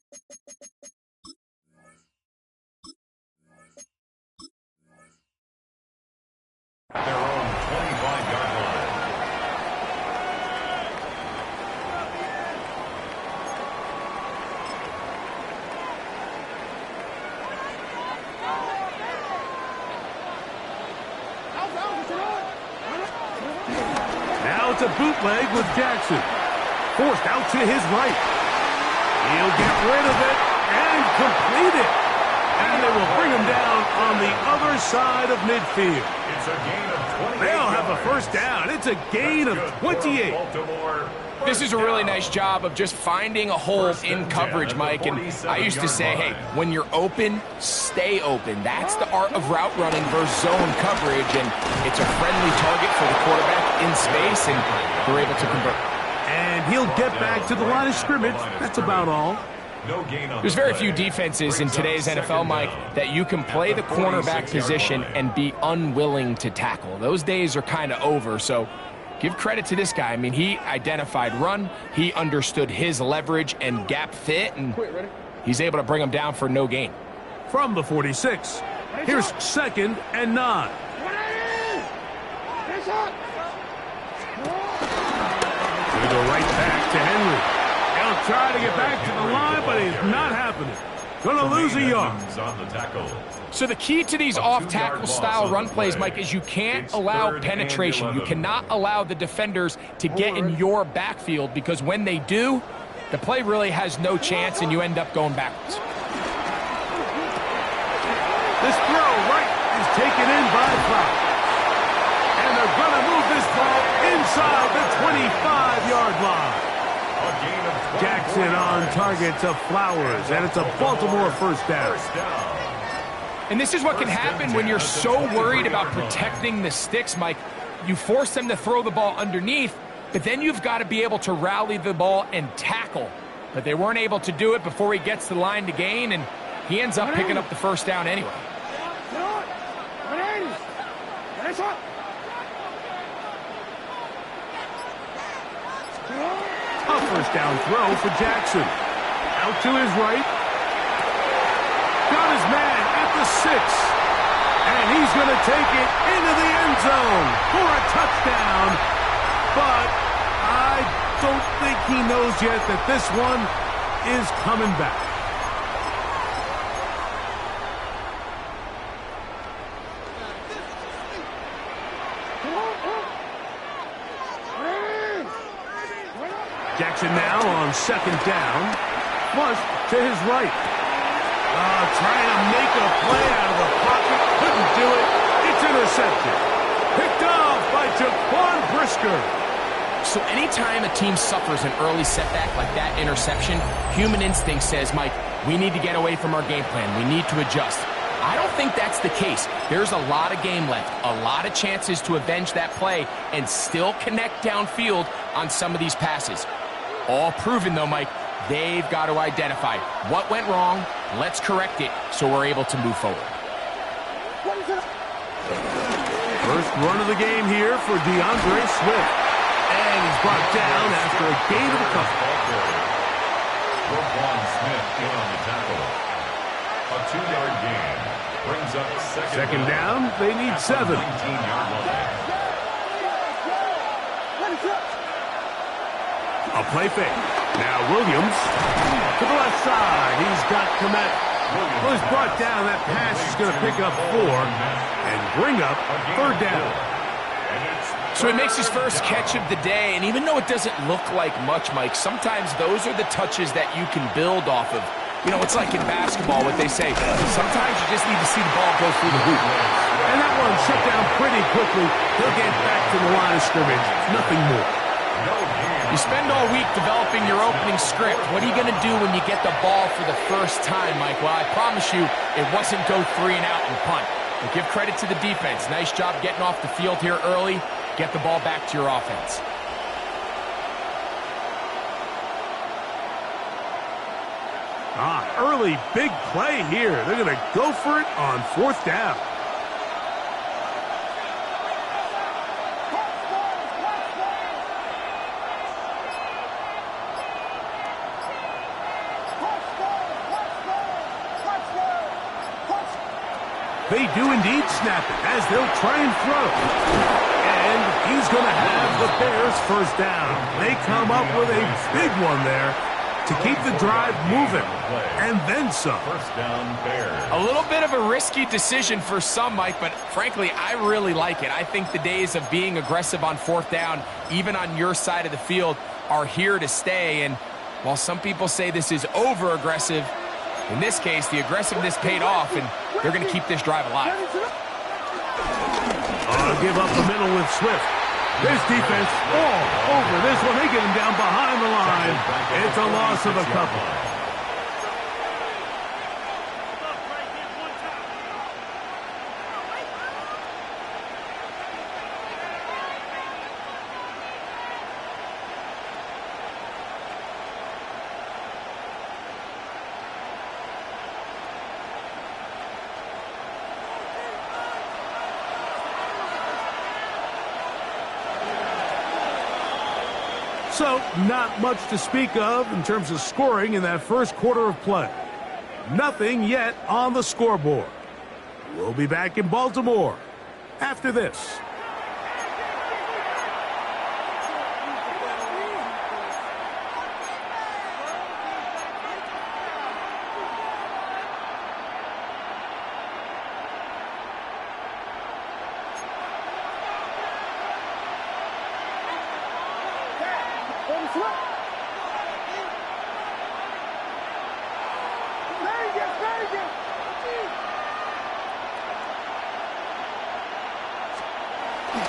Their own 25-yard line. Now it's a bootleg with Jackson. Forced out to his right. He'll get rid of it and complete it. And they will bring him down on the other side of midfield. It's a gain of 28 They'll have a yards. first down. It's a gain of 28. Baltimore. This is a really nice job of just finding a hole in coverage, Mike. And I used to say, hey, when you're open, stay open. That's the art of route running versus zone coverage. And it's a friendly target for the quarterback in space, and they're able to convert. And he'll get back to the line of scrimmage. That's about all. There's very few defenses in today's NFL, Mike, that you can play the cornerback position and be unwilling to tackle. Those days are kind of over, so give credit to this guy. I mean, he identified run, he understood his leverage and gap fit, and he's able to bring him down for no gain. From the 46, here's 2nd and 9. They go right back to Henry. He'll try to get back to the line, but it's not happening. Gonna lose a yard. So the key to these off-tackle style run plays, Mike, is you can't allow penetration. You cannot allow the defenders to get in your backfield, because when they do, the play really has no chance and you end up going backwards. This throw right is taken in by Flowers. And they're gonna move this ball inside the 25-yard line. Jackson on target to Flowers, and it's a Baltimore first down. And this is what can happen when you're so worried about protecting the sticks, Mike. You force them to throw the ball underneath, but then you've got to be able to rally the ball and tackle. But they weren't able to do it before he gets to the line to gain, and he ends up picking up the first down anyway. A first down throw for Jackson. Out to his right. Got his man at the 6. And he's going to take it into the end zone for a touchdown. But I don't think he knows yet that this one is coming back. Jackson now on 2nd down. Flush to his right. Trying to make a play out of the pocket. Couldn't do it. It's intercepted. Picked off by Jaquan Brisker. So anytime a team suffers an early setback like that interception, human instinct says, Mike, we need to get away from our game plan. We need to adjust. I don't think that's the case. There's a lot of game left, a lot of chances to avenge that play and still connect downfield on some of these passes. All proven, though, Mike, they've got to identify what went wrong, let's correct it so we're able to move forward. First run of the game here for DeAndre Swift. And he's brought down after a gain of a couple. Smith in on the tackle. A 2-yard gain brings up second down. They need 7. 19-yard line. A play fake. Now Williams to the left side. He's got Komet. Well, he's brought down. That pass is going to pick up 4 and bring up 3rd down. So he makes his first catch of the day, and even though it doesn't look like much, Mike, sometimes those are the touches that you can build off of. You know, it's like in basketball what they say. Sometimes you just need to see the ball go through the hoop. And that one shut down pretty quickly. He'll get back to the line of scrimmage. Nothing more. You spend all week developing your opening script. What are you going to do when you get the ball for the first time, Mike? Well, I promise you, it wasn't go 3 and out and punt. But give credit to the defense. Nice job getting off the field here early. Get the ball back to your offense. Early big play here. They're going to go for it on 4th down. They do indeed snap it as they'll try and throw. And he's going to have the Bears first down. They come up with a big one there to keep the drive moving, and then some. First down, Bears. A little bit of a risky decision for some, Mike, but frankly, I really like it. I think the days of being aggressive on fourth down, even on your side of the field, are here to stay. And while some people say this is over-aggressive, in this case, the aggressiveness paid off, and they're going to keep this drive alive. Give up the middle with Swift. This defense all over this one. They get him down behind the line. It's a loss of a couple. So, not much to speak of in terms of scoring in that first quarter of play. Nothing yet on the scoreboard. We'll be back in Baltimore after this.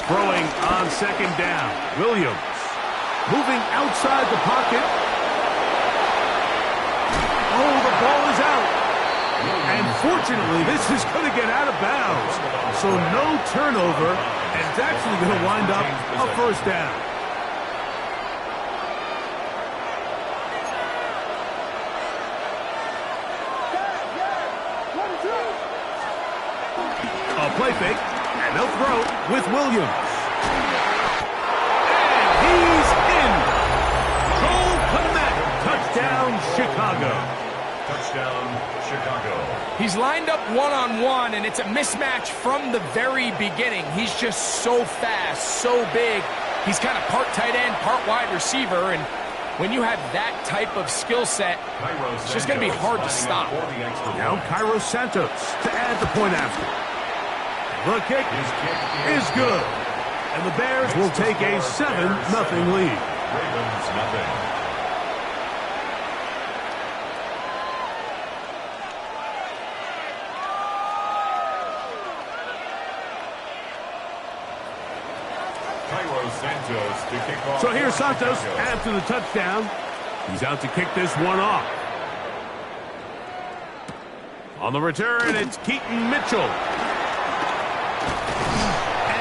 Throwing on second down. Williams moving outside the pocket. Oh, the ball is out. And fortunately, this is going to get out of bounds. So no turnover, and it's actually going to wind up a first down. A play fake. And they'll throw with Williams. And he's in. Cole Kmet. Touchdown, Chicago. Touchdown, Chicago. He's lined up one-on-one, and it's a mismatch from the very beginning. He's just so fast, so big. He's kind of part tight end, part wide receiver, and when you have that type of skill set, it's just going to be hard to stop. Now Cairo Santos to add the point after. The kick is good. And the Bears will take a 7-0 lead. Ravens, nothing. Cairo Santos to kick off. So here's Santos after the touchdown. He's out to kick this one off. On the return, it's Keaton Mitchell.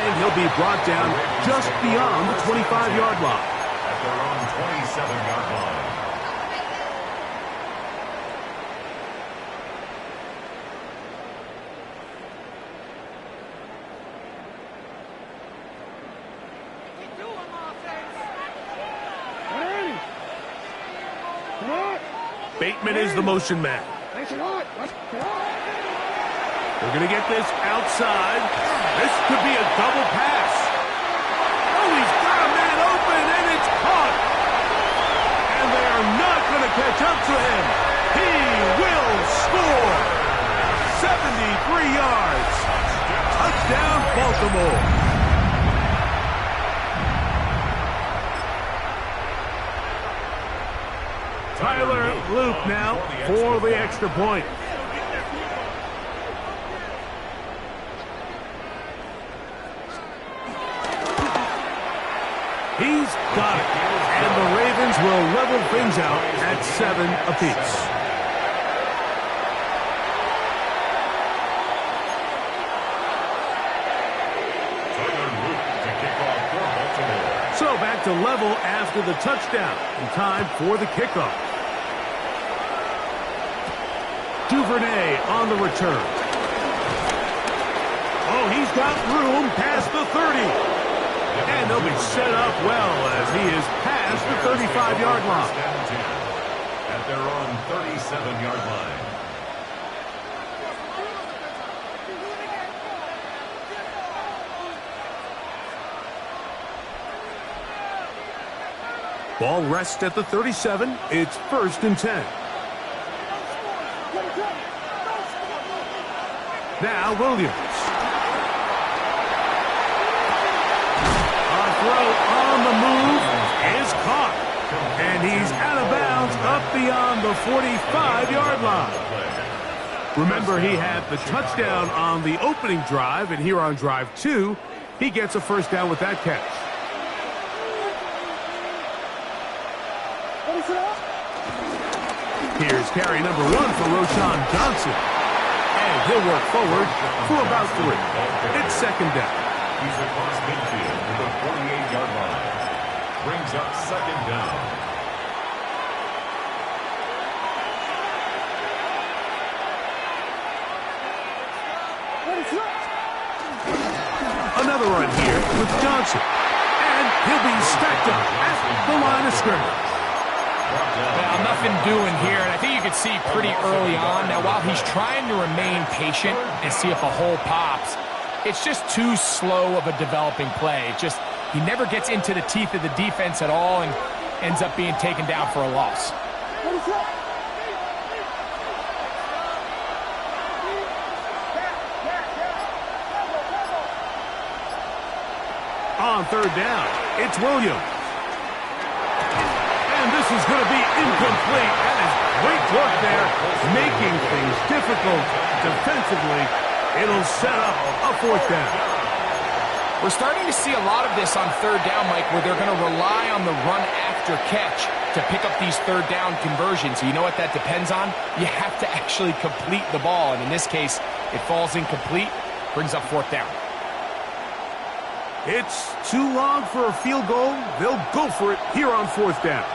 And he'll be brought down just beyond the 25-yard line. At their own 27-yard line. Bateman is the motion man. They're going to get this outside. This could be a double pass. Oh, he's got a man open, and it's caught. And they are not going to catch up to him. He will score. 73 yards. Touchdown, Baltimore. Tyler Luke now for the extra point. He's got it. And the Ravens will level things out at 7 apiece. So back to level after the touchdown. And time for the kickoff. Duvernay on the return. Oh, he's got room past the 30. And they'll be set up well as he is past the 35-yard line. At their own 37-yard line. Ball rests at the 37. It's 1st and 10. Now Williams. A throw on the move is caught. And he's out of bounds up beyond the 45-yard line. Remember, he had the touchdown on the opening drive, and here on drive 2, he gets a 1st down with that catch. Here's carry number 1 for Roschon Johnson. And he'll work forward for about 3. It's 2nd down. He's across midfield to the 48-yard line. Brings up 2nd down. Another run here with Johnson. And he'll be stacked up at the line of scrimmage. Well, nothing doing here, and I think you could see pretty early on. Now, while he's trying to remain patient and see if a hole pops, it's just too slow of a developing play. He never gets into the teeth of the defense at all and ends up being taken down for a loss. On 3rd down, it's Williams. And this is going to be incomplete. That is great work there, making things difficult defensively. It'll set up a 4th down. We're starting to see a lot of this on 3rd down, Mike, where they're going to rely on the run after catch to pick up these 3rd down conversions. You know what that depends on? You have to actually complete the ball, and in this case, it falls incomplete, brings up 4th down. It's too long for a field goal. They'll go for it here on 4th down.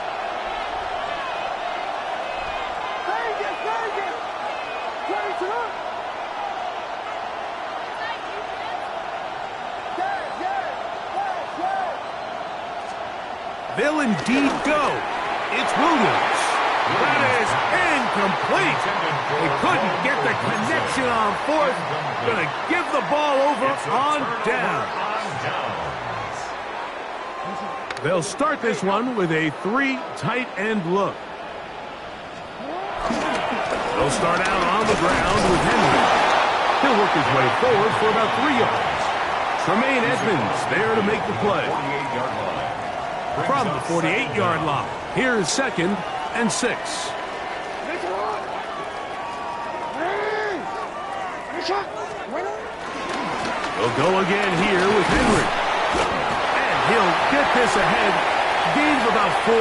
They'll indeed go. It's Williams. That is incomplete. They couldn't get the connection on 4th. Going to give the ball over on down. They'll start this one with a 3 tight end look. They'll start out on the ground with Henry. He'll work his way forward for about 3 yards. Tremaine Edmonds there to make the play. From the 48-yard line, here's 2nd and 6. They'll go again here with Henry. And he'll get this ahead. Gain of about 4,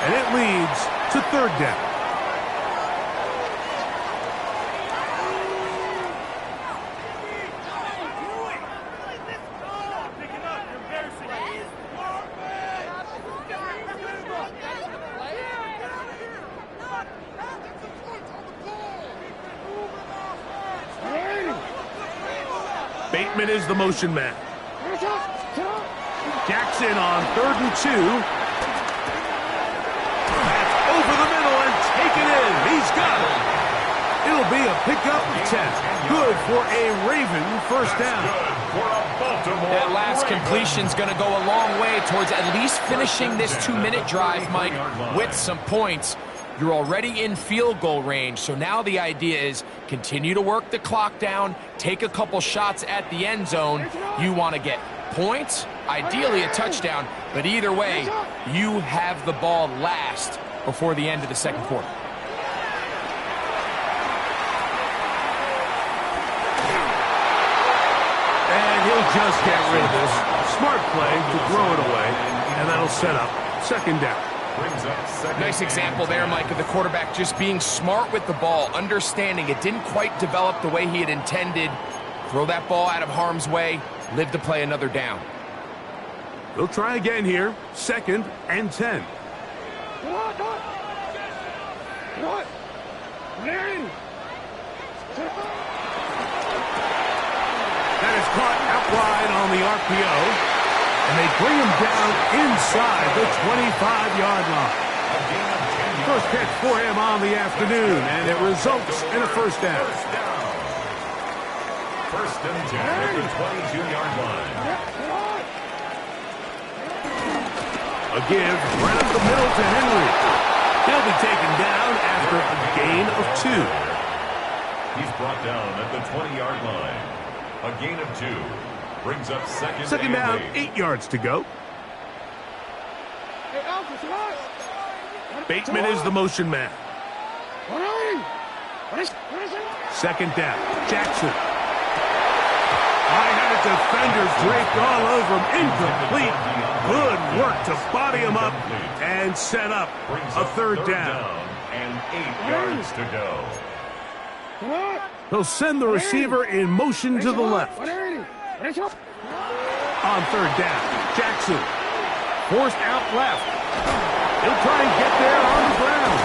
and it leads to 3rd down. Bateman is the motion man. Jackson on 3rd and 2. That's over the middle and taken in. He's got it. It'll be a pickup of 10. Good for a Raven 1st down. That last completion's going to go a long way towards at least finishing this 2-minute drive, Mike, with some points. You're already in field goal range, so now the idea is continue to work the clock down, take a couple shots at the end zone. You want to get points, ideally a touchdown, but either way, you have the ball last before the end of the 2nd quarter. And he'll just get rid of this. Smart play to throw it away, and that'll set up 2nd down. Nice example there, Mike, of the quarterback just being smart with the ball, understanding it didn't quite develop the way he had intended. Throw that ball out of harm's way, live to play another down. They'll try again here, 2nd and 10. That is caught out wide on the RPO. And they bring him down inside the 25-yard line. First catch for him on the afternoon, and it results in a 1st down. 1st and 10 at the 22-yard line. A give right up the middle to Henry. He'll be taken down after a gain of 2. He's brought down at the 20-yard line. A gain of 2. Brings up second down, and 8 yards to go. Bateman is the motion man. Second down, Jackson. High-headed defender draped all over him. Incomplete. Good work to body him up and set up a third down. And 8 yards to go. He'll send the receiver in motion to the left. On third down, Jackson. Forced out left. He'll try and get there on the ground.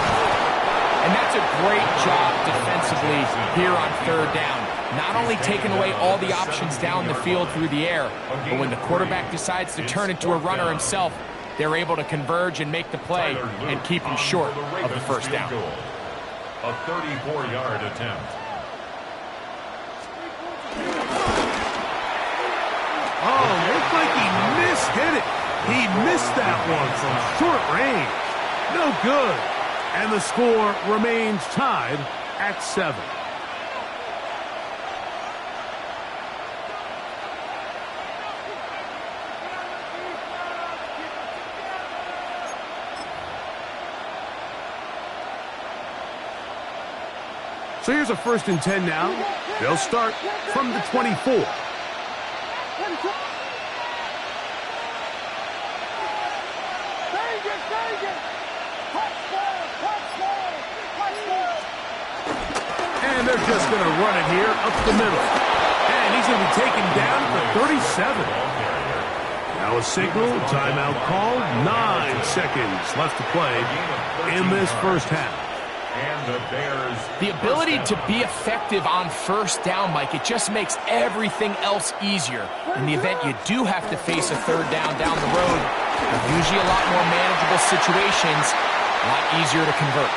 And that's a great job defensively here on third down. Not only taking away all the options down the field through the air, but when the quarterback decides to turn into a runner himself, they're able to converge and make the play and keep him short of the first down. A 34-yard attempt. Oh, looks like he mishit it. He missed that one from short range. No good. And the score remains tied at 7. So here's a 1st and 10 now. They'll start from the 24. And they're just going to run it here up the middle. And he's going to be taken down for 37. Now a signal, timeout called. 9 seconds left to play in this first half. And the Bears. The ability to be effective on first down, Mike, it just makes everything else easier. In the event you do have to face a third down the road, usually a lot more manageable situations, a lot easier to convert.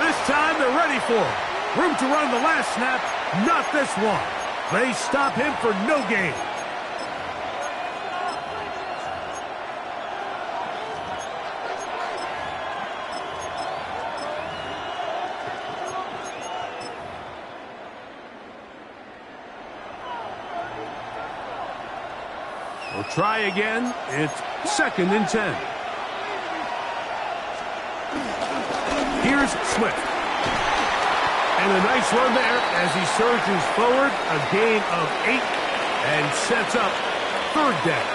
This time they're ready for it. Room to run the last snap, not this one. They stop him for no gain. We'll try again. It's 2nd and 10. Here's Swift. And a nice run there as he surges forward. A gain of 8 and sets up 3rd down.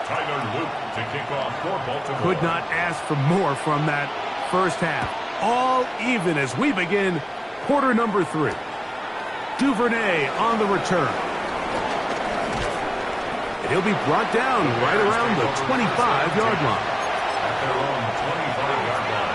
Tyler Luke to kick off for Baltimore. Could not ask for more from that first half. All even as we begin quarter number 3. Duvernay on the return. And he'll be brought down right around the 25-yard line. At their own 25-yard line.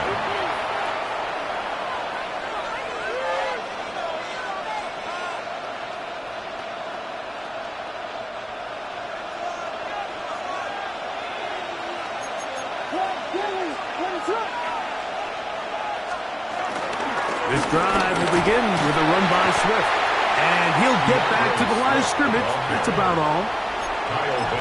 This drive will begin with a run by Swift. And he'll get back to the line of scrimmage. That's about all.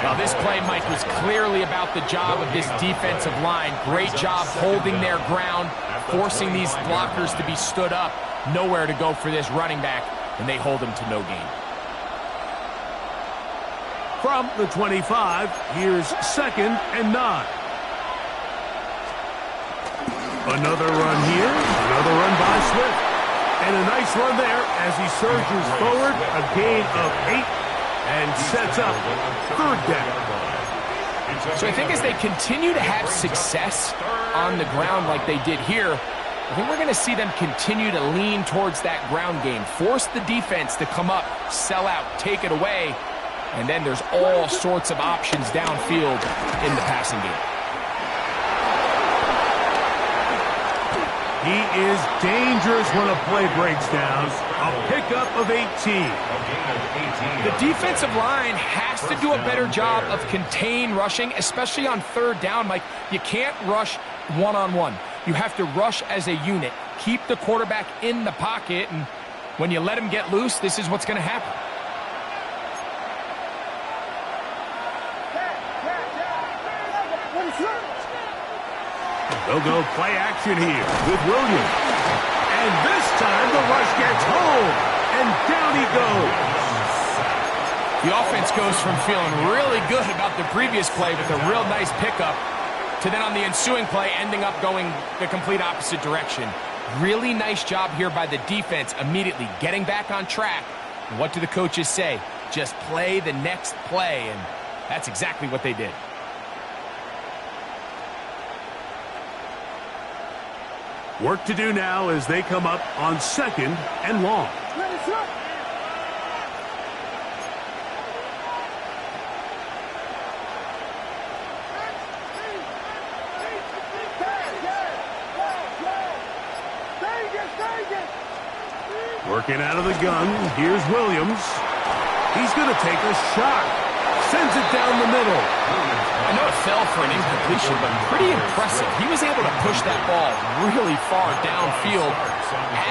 Now, this play, Mike, was clearly about the job of this defensive line. Great job holding their ground, forcing these blockers to be stood up. Nowhere to go for this running back, and they hold him to no gain. From the 25, here's 2nd and 9. Another run here, another run by Swift. And a nice run there as he surges forward, a gain of 8, and sets up 3rd down. So I think as they continue to have success on the ground like they did here, I think we're going to see them continue to lean towards that ground game, force the defense to come up, sell out, take it away, and then there's all sorts of options downfield in the passing game. He is dangerous when a play breaks down. A pickup of 18. The defensive line has to do a better job of contain rushing, especially on 3rd down. Mike, you can't rush one-on-one. You have to rush as a unit, keep the quarterback in the pocket, and When you let him get loose, this is what's going to happen. They'll go play action here with Williams. And this time the rush gets home. And down he goes. The offense goes from feeling really good about the previous play with a real nice pickup to then on the ensuing play ending up going the complete opposite direction. Really nice job here by the defense immediately getting back on track. And what do the coaches say? Just play the next play, and that's exactly what they did. Work to do now as they come up on 2nd and long. Working out of the gun, here's Williams. He's going to take a shot. Sends it down the middle. I know it fell for an incompletion, but pretty impressive. He was able to push that ball really far downfield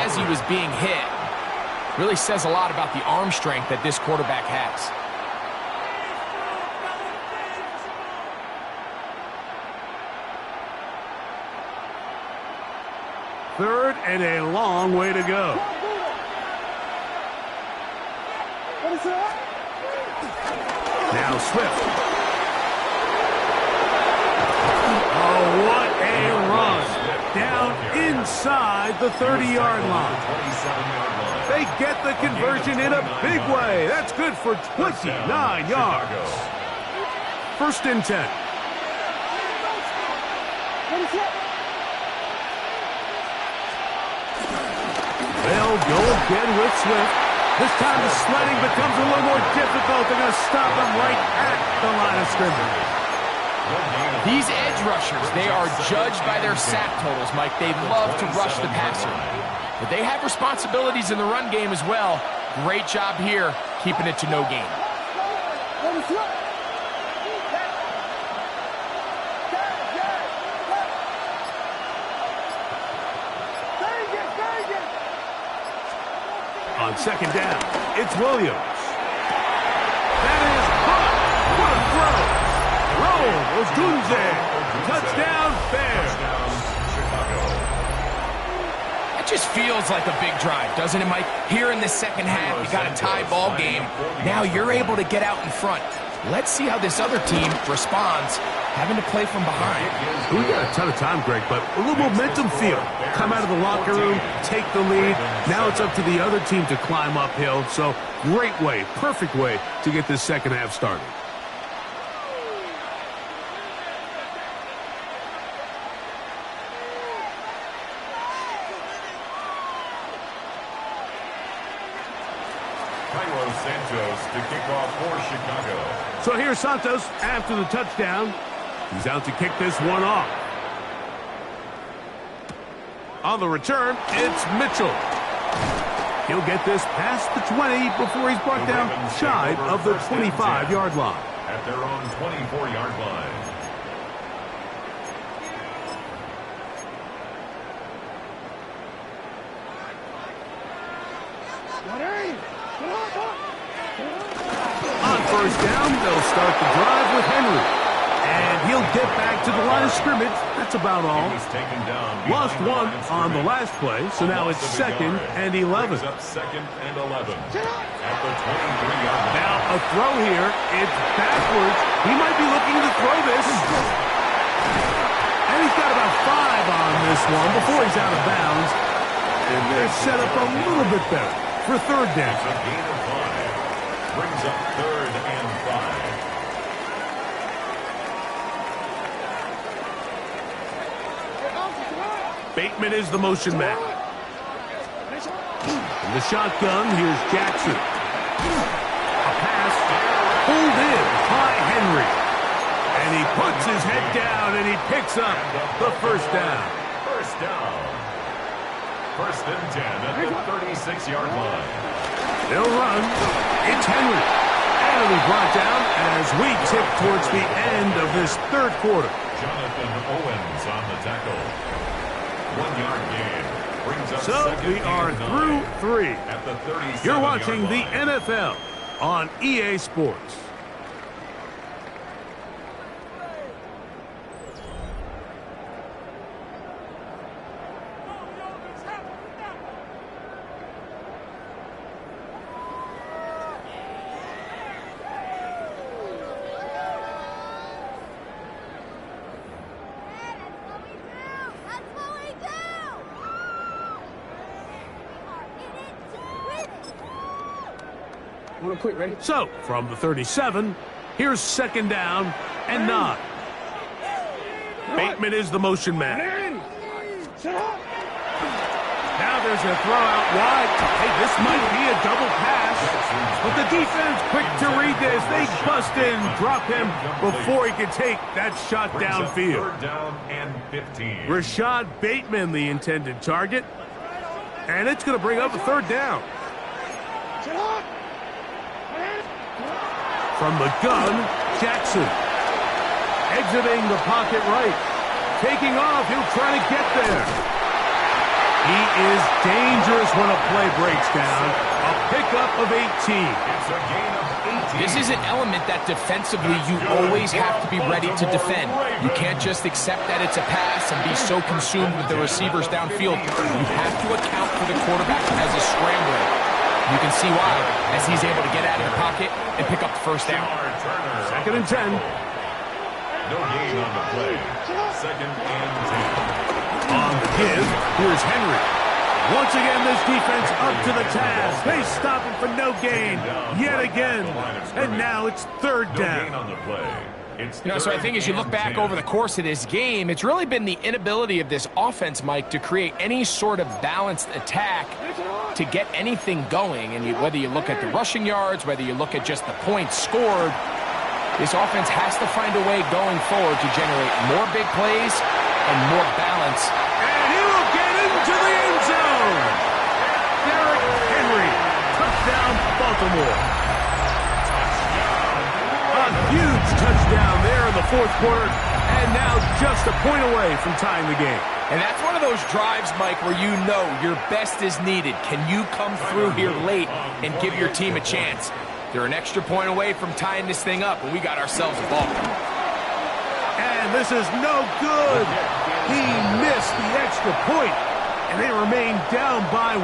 as he was being hit. Really says a lot about the arm strength that this quarterback has. Third and a long way to go. Now Swift. Oh, what a run. Down inside the 30-yard line. They get the conversion in a big way. That's good for 29 yards. 1st and 10. They'll go again with Swift. This time the sledding becomes a little more difficult. They're going to stop him right at the line of scrimmage. These edge rushers, they are judged by their sack totals, Mike. They love to rush the passer. But they have responsibilities in the run game as well. Great job here, keeping it to no gain. On 2nd down, it's Williams. That is hot. What a throw. Roll, Odunze. Touchdown, Bears. That just feels like a big drive, doesn't it, Mike? Here in the second half, you got a tie ball game. Now you're able to get out in front. Let's see how this other team responds, having to play from behind. We got a ton of time, Greg, but a little momentum feel. Come out of the locker room, take the lead. Now it's up to the other team to climb uphill. So great way, perfect way to get this second half started. To kick off for Chicago. So here's Santos after the touchdown. He's out to kick this one off. On the return, it's Mitchell. He'll get this past the 20 before he's brought down shy of the 25-yard line. At their own 24-yard line. On 1st down, they'll start the drive with Henry. And he'll get back to the line of scrimmage. That's about all. Lost one on the last play, so now it's 2nd and 11. Up 2nd and 11. At the 23-yard line. Now a throw here. It's backwards. He might be looking to throw this. And he's got about 5 on this one before he's out of bounds. And they're set up a little bit better for 3rd down. It's a gain of 5. Brings up 3rd and 5. Bateman is the motion man. In the shotgun, here's Jackson. A pass pulled in by Henry. And he puts his head down and he picks up the 1st down. 1st down. 1st and 10 at the 36-yard line. They'll run. It's Henry. And he'll be brought down as we tip towards the end of this 3rd quarter. Jonathan Owens on the tackle. 1-yard gain. Brings up So second we are and through 9 3. at the 37-yard You're watching the line. NFL on EA Sports. So, from the 37, here's second down and 9. Bateman is the motion man. Now there's a throw out wide. Hey, this might be a double pass. But the defense quick to read this. They bust in, drop him before he can take that shot Brings up downfield. third down and 15. Rashad Bateman, the intended target. And it's going to bring up a third down. From the gun, Jackson. Exiting the pocket right. Taking off, he'll try to get there. He is dangerous when a play breaks down. A pickup of 18. It's a gain of 18. This is an element that defensively you always have to be ready to defend. You can't just accept that it's a pass and be so consumed with the receivers downfield. You have to account for the quarterback as a scrambler. You can see why, as he's able to get out of the pocket and pick up the first down. Second and 10. No gain on the play. Second and 10. On the give, here's Henry. Once again, this defense up to the task. They stop him for no gain yet again. And now it's third No gain down. on the play. It's So I think as you look back over the course of this game, it's really been the inability of this offense, Mike, to create any sort of balanced attack to get anything going. And whether you look at the rushing yards, whether you look at just the points scored, this offense has to find a way going forward to generate more big plays and more balance. And he will get into the end zone. Derrick Henry, touchdown Baltimore. A huge touchdown there in the fourth quarter, and now just a point away from tying the game. And that's one of those drives, Mike, where you know your best is needed. Can you come through here late and give your team a chance? They're an extra point away from tying this thing up, and we got ourselves a ball. And this is no good. He missed the extra point, and they remain down by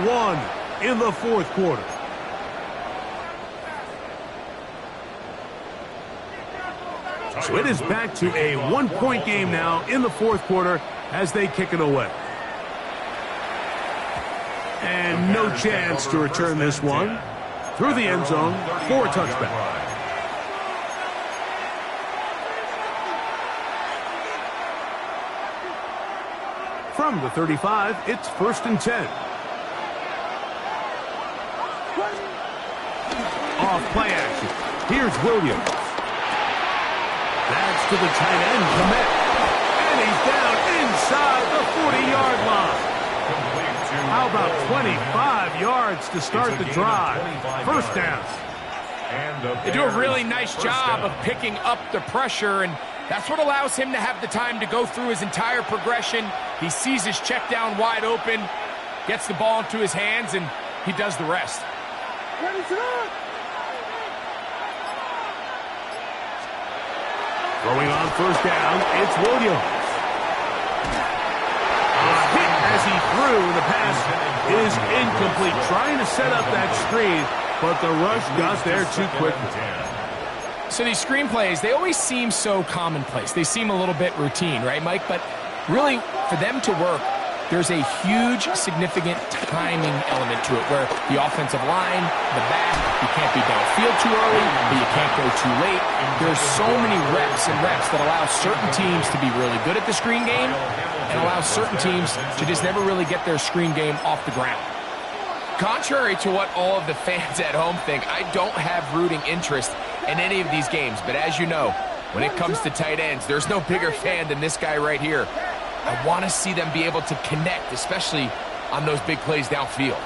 1 in the fourth quarter. So it is back to a one-point game now in the fourth quarter as they kick it away. And no chance to return this one through the end zone for a touchback. From the 35, it's first and 10. Off play action. Here's Williams. That's to the tight end, Komet. And he's down inside the 40-yard line. How about 25 yards to start the drive? First down. They do a really nice job of picking up the pressure, and that's what allows him to have the time to go through his entire progression. He sees his check down wide open, gets the ball into his hands, and he does the rest. Throwing on first down, it's Williams. A hit as he threw. The pass is incomplete. Trying to set up that screen, but the rush got there too quickly. So these screenplays, they always seem so commonplace. They seem a little bit routine, right, Mike? But really, for them to work, there's a huge, significant timing element to it where the offensive line, the back, you can't be downfield too early, but you can't go too late. There's so many reps and reps that allow certain teams to be really good at the screen game and allow certain teams to just never really get their screen game off the ground. Contrary to what all of the fans at home think, I don't have rooting interest in any of these games. But as you know, when it comes to tight ends, there's no bigger fan than this guy right here. I want to see them be able to connect, especially on those big plays downfield.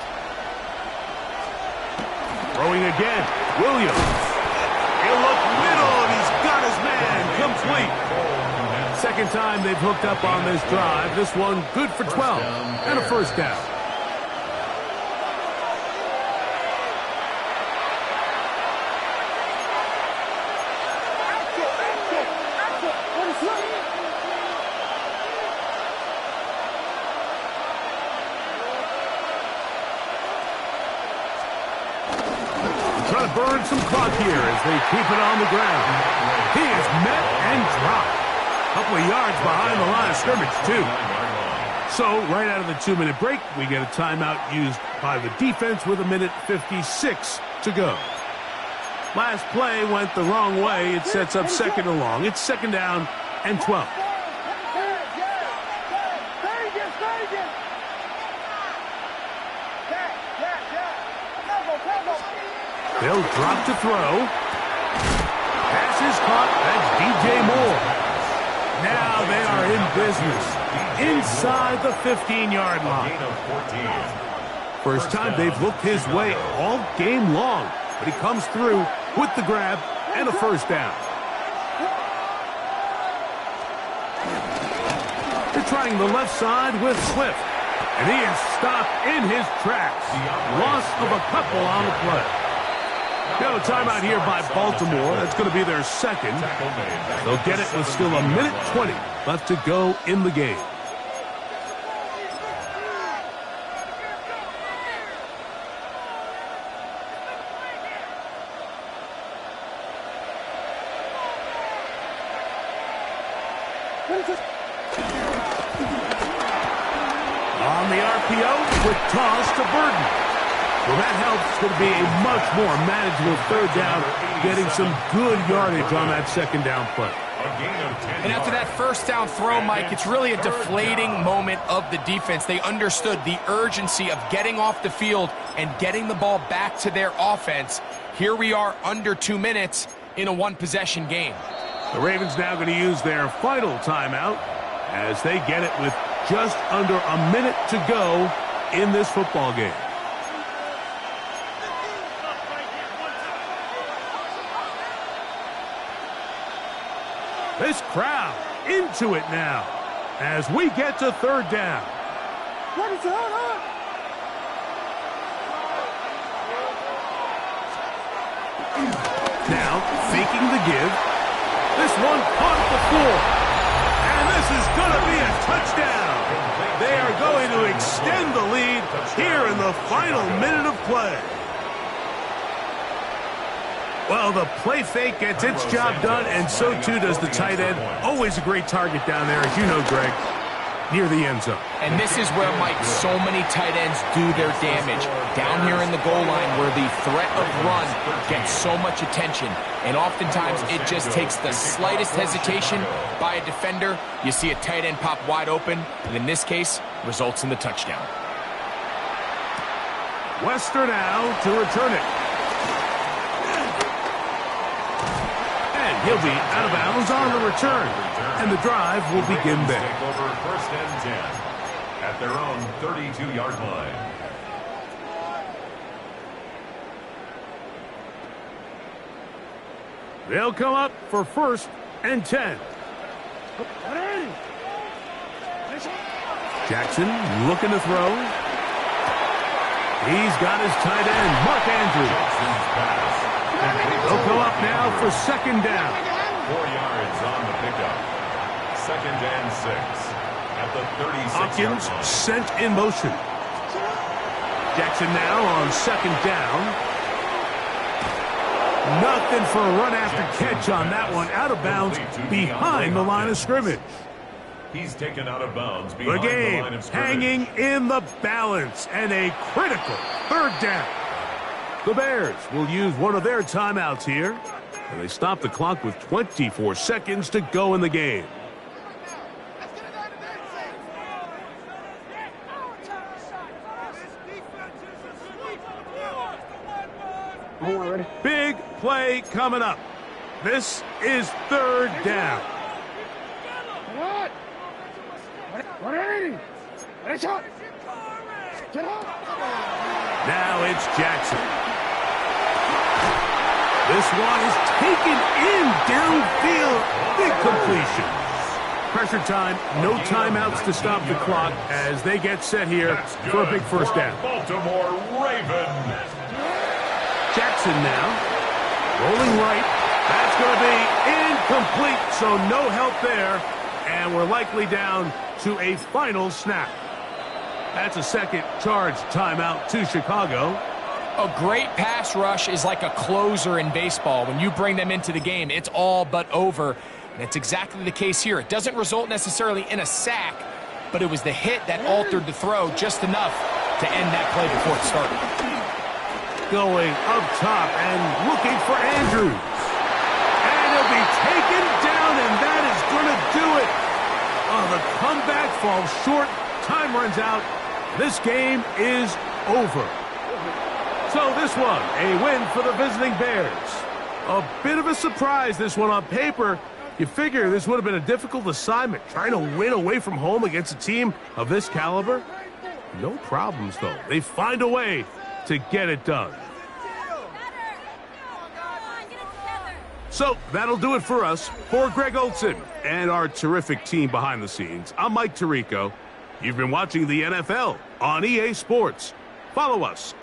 Throwing again, Williams. He'll look middle, and he's got his man complete. Second time they've hooked up on this drive. This one good for 12 and a first down. burn some clock here as they keep it on the ground. He is met and dropped. A couple of yards behind the line of scrimmage, too. So, right out of the 2-minute break, we get a timeout used by the defense with 1:56 to go. Last play went the wrong way. It sets up second and long. It's second down and 12. They'll drop to throw. Pass is caught. That's DJ Moore. Now they are in business inside the 15-yard line. First time they've looked his way all game long, but he comes through with the grab and a first down. They're trying the left side with Swift, and he is stopped in his tracks. Loss of a couple on the play. Got a timeout here by Baltimore. That's going to be their second. They'll get it with still 1:20 left to go in the game. On the RPO with toss to Burton. Well, that helps. It's going to be a much more manageable third down, getting some good yardage on that second down play. And after that first down throw, Mike, it's really a deflating moment of the defense. They understood the urgency of getting off the field and getting the ball back to their offense. Here we are under 2 minutes in a one-possession game. The Ravens now going to use their final timeout as they get it with just under a minute to go in this football game. This crowd into it now as we get to third down. Now, faking the give. This one caught at the floor. And this is going to be a touchdown. They are going to extend the lead here in the final minute of play. Well, the play fake gets its job done, and so too does the tight end. Always a great target down there, as you know, Greg, near the end zone. And this is where, Mike, so many tight ends do their damage. Down here in the goal line where the threat of run gets so much attention. And oftentimes it just takes the slightest hesitation by a defender. You see a tight end pop wide open, and in this case, results in the touchdown. Wester now to return it. He'll be out of bounds on the return, and the drive will begin there. Take over first and 10 at their own 32-yard line. They'll come up for first and 10. Jackson looking to throw. He's got his tight end, Mark Andrews. They'll go up now for second down. 4 yards on the pickup. Second and 6 at the 36-yard line. Hopkins sent in motion. Jackson now on second down. Nothing for a run after catch on that one. Out of bounds behind the line of scrimmage. He's taken out of bounds The behind the game line of scrimmage. hanging in the balance and a critical third down. The Bears will use one of their timeouts here, and they stop the clock with 24 seconds to go in the game. Big play coming up. This is third down. Now it's Jackson. This one is taken in downfield. Big completion. Pressure time, no timeouts to stop the clock as they get set here for a big first down. Baltimore Ravens. Jackson now, rolling right. That's going to be incomplete, so no help there. And we're likely down to a final snap. That's a second charge timeout to Chicago. A great pass rush is like a closer in baseball. When you bring them into the game, it's all but over. And it's exactly the case here. It doesn't result necessarily in a sack, but it was the hit that altered the throw just enough to end that play before it started. Going up top and looking for Andrews. And he'll be taken down, and that is going to do it. Oh, the comeback falls short. Time runs out. This game is over. So this one, a win for the visiting Bears. A bit of a surprise, this one on paper. You figure this would have been a difficult assignment, trying to win away from home against a team of this caliber. No problems, though. They find a way to get it done. So that'll do it for us. For Greg Olson and our terrific team behind the scenes, I'm Mike Tirico. You've been watching the NFL on EA Sports. Follow us